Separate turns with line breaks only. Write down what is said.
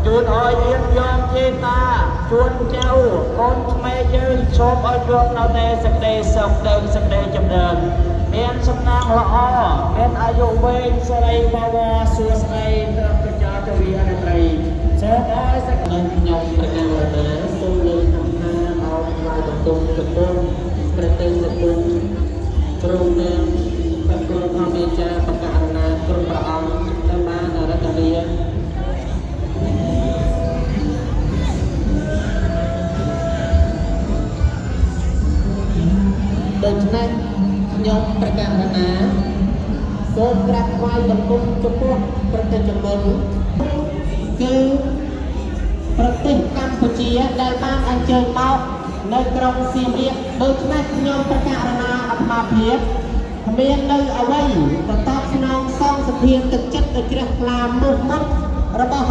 ជួនអោយយើងយកជេតាជួនចៅកូនក្មេងយើងសូមឲ្យយកនៅតែសេចក្តីសុខដើមសេចក្តីចម្រើនមានសំណាងល្អមានអាយុវែងសិរីបវរសួស្តីត្រឹមកញ្ចោចវិហារត្រីសូមឲ្យសេចក្តីខ្ញុំប្រកាសថាសូមលើកអំណាចឲ្យថ្លៃបន្ទោសចំពោះព្រះទេវគុណព្រមទាំងព្រះគុណធម្មចារ្យបកករណាគ្រប់ព្រះអង្គដែលបានរតនាដូច្នេះខ្ញុំប្រកាសណាសូមក្រាបថ្វាយបង្គំចំពោះប្រទេសជប៉ុនគឺប្រទេសកម្ពុជាដែលបានអញ្ជើញមកនៅក្រុងសៀមរាបដូច្នេះខ្ញុំប្រកាសណាអាត្មាភាពគ្មាននៅអ្វីបន្ទាប់ស្នងសងសភាទឹកចិត្តដ៏ជ្រះថ្លាមុតរបស់